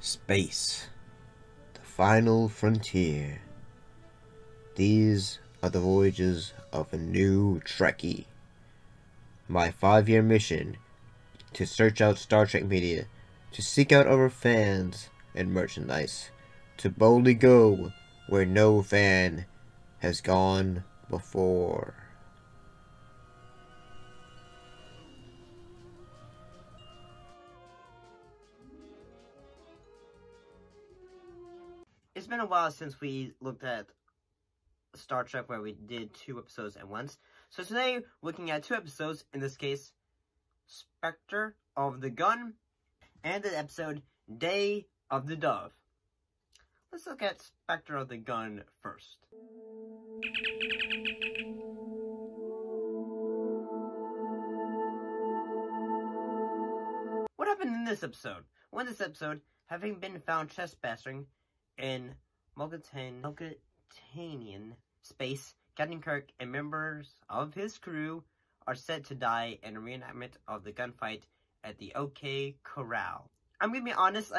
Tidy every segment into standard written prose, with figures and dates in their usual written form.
Space, the final frontier. These are the voyages of a new Trekkie. My 5-year mission to search out Star Trek media, to seek out our fans and merchandise, to boldly go where no fan has gone before. It's been a while since we looked at Star Trek where we did 2 episodes at once. So today, looking at 2 episodes, in this case, Spectre of the Gun, and the episode Day of the Dove. Let's look at Spectre of the Gun first. What happened in this episode? Well, in this episode, having been found trespassing in Mulgatanian space, Captain Kirk and members of his crew are said to die in a reenactment of the gunfight at the OK Corral. I'm gonna be honest,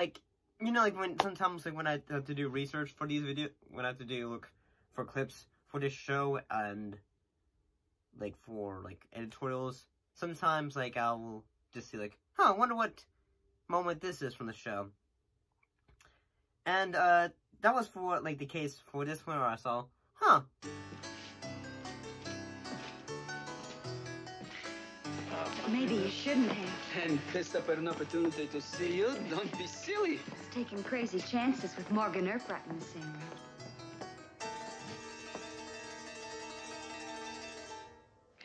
when sometimes when I have to do research for these videos, when I have to look for clips for this show and for editorials, sometimes I'll just see I wonder what moment this is from the show. And that was for the case for this one where I saw, Maybe you shouldn't have. And missed up an opportunity to see you. Don't be silly. It's taking crazy chances with Morgan Urquhart in the same room.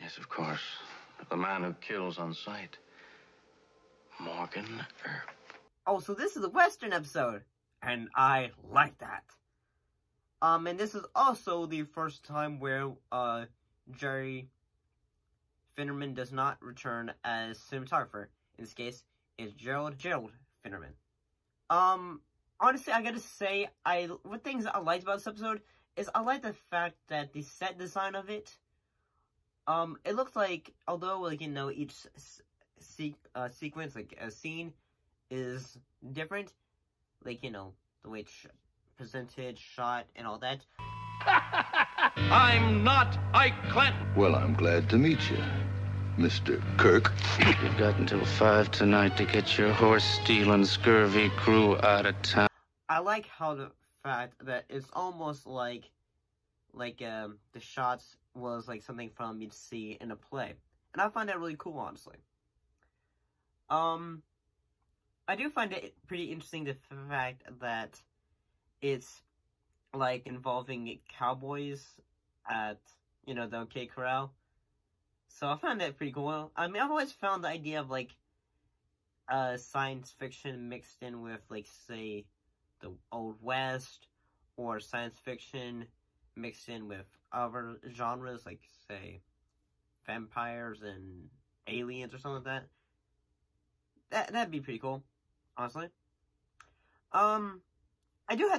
Yes, of course. The man who kills on sight. Morgan Urquhart. Oh, so this is a Western episode. And I like that. And this is also the first time where, Jerry Finnerman does not return as cinematographer. In this case, it's Gerald Finnerman. Honestly, I gotta say, what things I liked about this episode is I like the fact that the set design of it, it looks like, although, each sequence, a scene is different, the way it's presented, shot, and all that. I'm not Ike Clanton. Well, I'm glad to meet you, Mr. Kirk. You've got until 5 tonight to get your horse-stealing scurvy crew out of town. I like how the fact that it's almost the shots was something from you'd see in a play. And I find that really cool, honestly. I do find it pretty interesting the fact that it's involving cowboys at, the OK Corral. So I found that pretty cool. I mean, I've always found the idea of science fiction mixed in with say the Old West, or science fiction mixed in with other genres say vampires and aliens or something like that. That'd be pretty cool, honestly. I do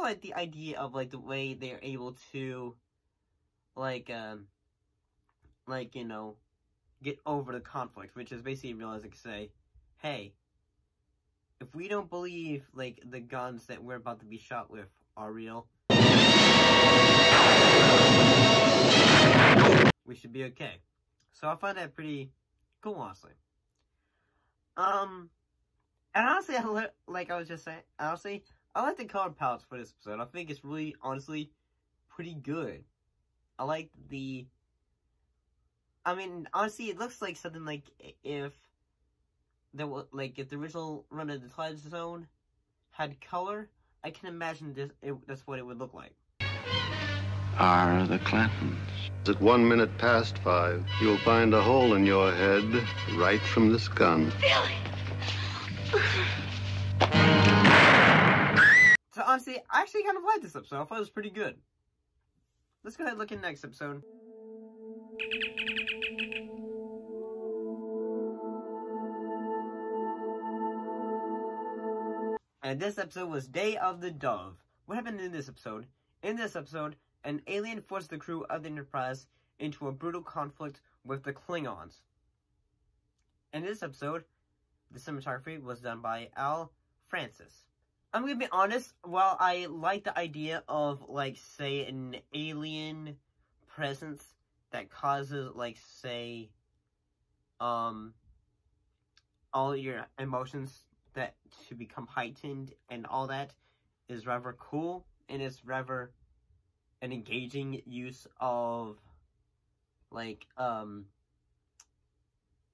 like the idea of the way they're able to get over the conflict, which is basically realizing say, hey, if we don't believe the guns that we're about to be shot with are real, we should be okay. So I find that pretty cool, honestly. And honestly, I was just saying, honestly, I like the color palettes for this episode. I think it's really, honestly, pretty good. I like honestly, it looks like something if there was, if the original Run of the Twilight Zone had color, I can imagine that's what it would look like. Are the Clantons. At 1 minute past 5, you'll find a hole in your head right from this gun. So honestly, I actually kind of liked this episode. I thought it was pretty good. Let's go ahead and look at the next episode. And this episode was Day of the Dove. What happened in this episode? In this episode, an alien forced the crew of the Enterprise into a brutal conflict with the Klingons. In this episode, the cinematography was done by Al Francis. I'm gonna be honest, while I like the idea of, like, say, an alien presence that causes, like, say, all your emotions that to become heightened and all that is rather cool, and it's rather an engaging use of, like,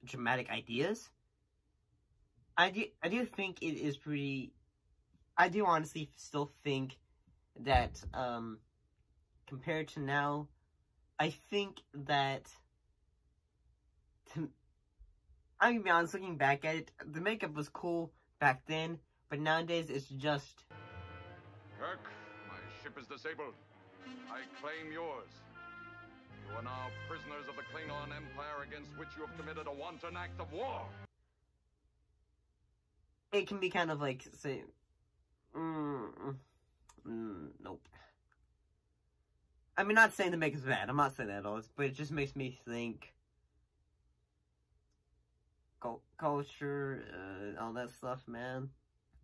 dramatic ideas. I do think it is pretty... I do honestly still think that, compared to now, I think that... I'm gonna be honest, looking back at it, the makeup was cool back then, but nowadays it's just... Kirk, my ship is disabled. I claim yours. You are now prisoners of the Klingon Empire against which you have committed a wanton act of war. It can be kind of like, say... nope. I mean, not saying the makeup's bad, I'm not saying that at all, but it just makes me think... culture, all that stuff, man.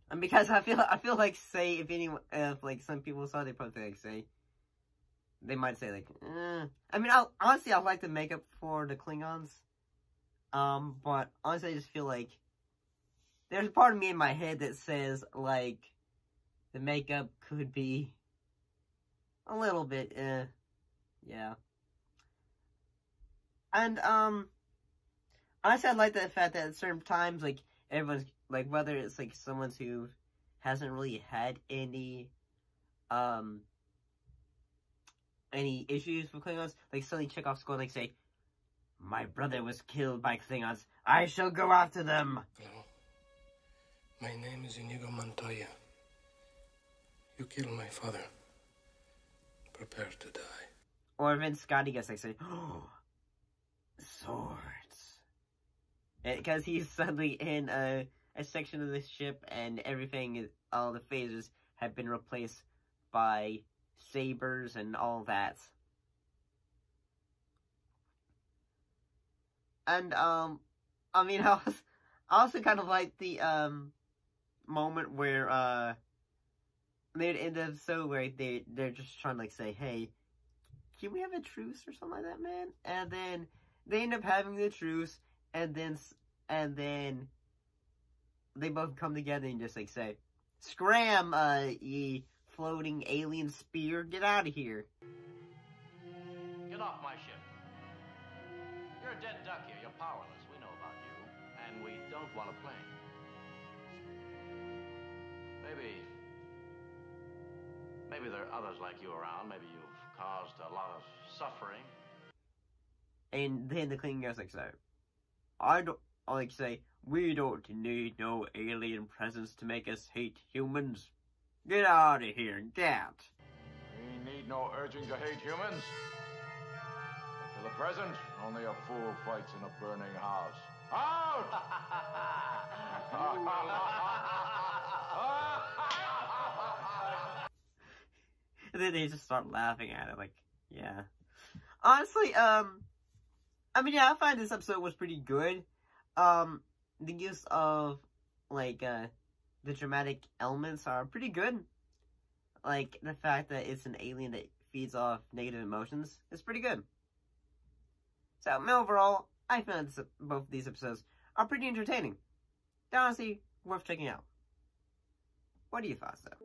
And because I feel like, say, if like some people saw it, they probably like say, they might say like, I mean, honestly, I like the makeup for the Klingons, but honestly, I just feel like there's a part of me in my head that says like the makeup could be a little bit, yeah, and honestly, I like the fact that at certain times, like, everyone's, like, whether it's, like, someone who hasn't really had any issues with Klingons, like, suddenly Chekhov's going, like, say, my brother was killed by Klingons, I shall go after them! Hello. My name is Inigo Montoya. You killed my father. Prepare to die. Or then Scotty gets, like, say, oh, swords. Because he's suddenly in a section of the ship and everything, all the phasers have been replaced by sabers and all that. And, I mean, I also kind of like the, moment where, near the end of the episode where they're just trying to, like, say, hey, can we have a truce or something like that, man? And then they end up having the truce, and then they both come together and just, like, say, scram, ye floating alien spear, get out of here. Get off my ship. You're a dead duck here. You're powerless. We know about you. And we don't want to play. Maybe there are others like you around. Maybe you've caused a lot of suffering. And then the Klingon goes, like, so, I don't, like, say, we don't need no alien presence to make us hate humans. Get out of here, get. We need no urging to hate humans. But for the present, only a fool fights in a burning house. Out! And then they just start laughing at it, like, yeah. Honestly, I mean, yeah, I find this episode was pretty good. The use of, like, the dramatic elements are pretty good. Like, the fact that it's an alien that feeds off negative emotions is pretty good. So, overall, I found both of these episodes are pretty entertaining. They're honestly worth checking out. What are your thoughts, though?